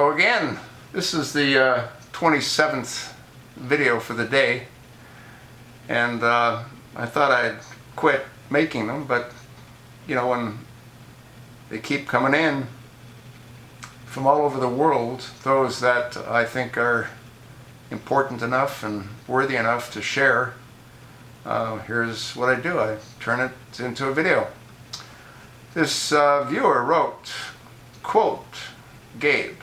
So again, this is the 27th video for the day, and I thought I'd quit making them, but you know, when they keep coming in from all over the world, those that I think are important enough and worthy enough to share, here's what I do. I turn it into a video. This viewer wrote, quote, Gabe,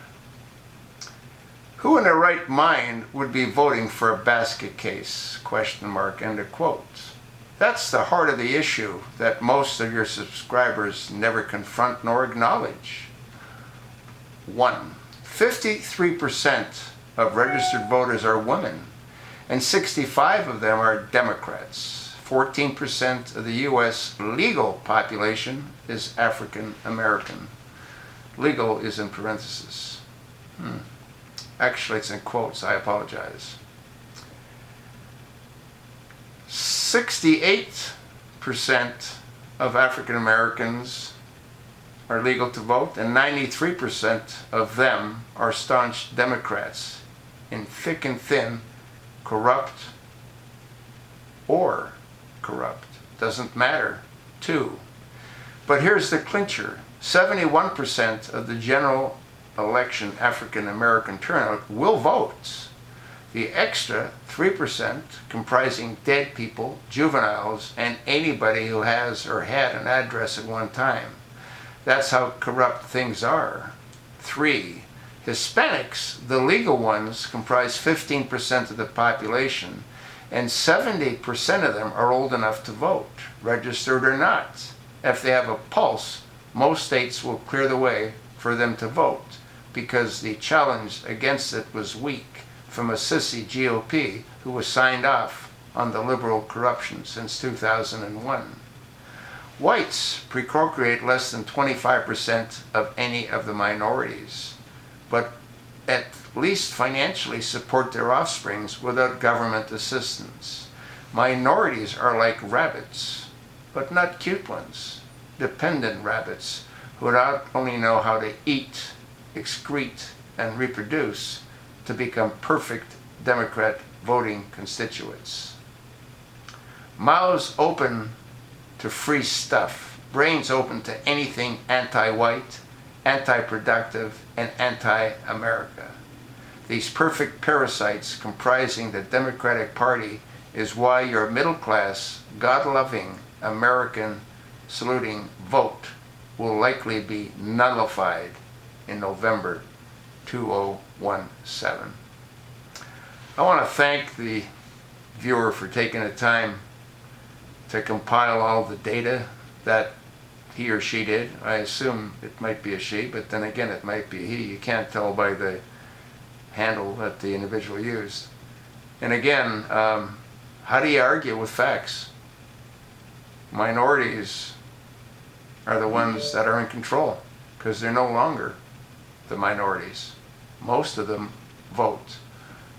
who in their right mind would be voting for a basket case? Question mark, end of quote. That's the heart of the issue that most of your subscribers never confront nor acknowledge. 1. 53% of registered voters are women, and 65% of them are Democrats. 14% of the U.S. legal population is African American. Legal is in parentheses. Actually, it's in quotes. I apologize. 68% of African Americans are legal to vote, and 93% of them are staunch Democrats, in thick and thin, corrupt or corrupt. Doesn't matter. 2. But here's the clincher. 71% of the general election African American turnout will vote. The extra 3%, comprising dead people, juveniles, and anybody who has or had an address at one time. That's how corrupt things are. 3. Hispanics, the legal ones, comprise 15% of the population, and 70% of them are old enough to vote, registered or not. If they have a pulse, most states will clear the way for them to vote, because the challenge against it was weak from a sissy GOP who was signed off on the liberal corruption since 2001. Whites procreate less than 25% of any of the minorities, but at least financially support their offsprings without government assistance. Minorities are like rabbits, but not cute ones, dependent rabbits who not only know how to eat, excrete, and reproduce to become perfect Democrat voting constituents. Mouths open to free stuff, brains open to anything anti-white, anti-productive, and anti-America. These perfect parasites comprising the Democratic Party is why your middle-class, God-loving, American saluting vote will likely be nullified in November 2017. I want to thank the viewer for taking the time to compile all the data that he or she did. I assume it might be a she, but then again it might be a he. You can't tell by the handle that the individual used. And again, how do you argue with facts? Minorities are the ones that are in control because they're no longer the minorities. Most of them vote,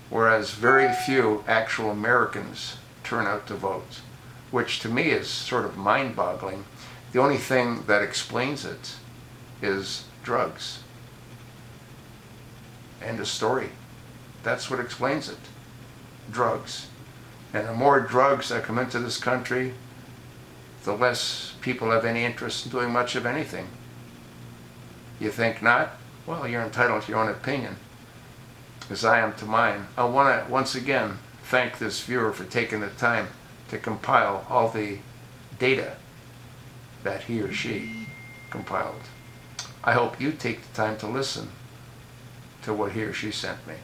whereas very few actual Americans turn out to vote, which to me is sort of mind-boggling. The only thing that explains it is drugs. End of story. That's what explains it. Drugs. And the more drugs that come into this country, the less people have any interest in doing much of anything. You think not? Well, you're entitled to your own opinion, as I am to mine. I want to once again thank this viewer for taking the time to compile all the data that he or she compiled. I hope you take the time to listen to what he or she sent me.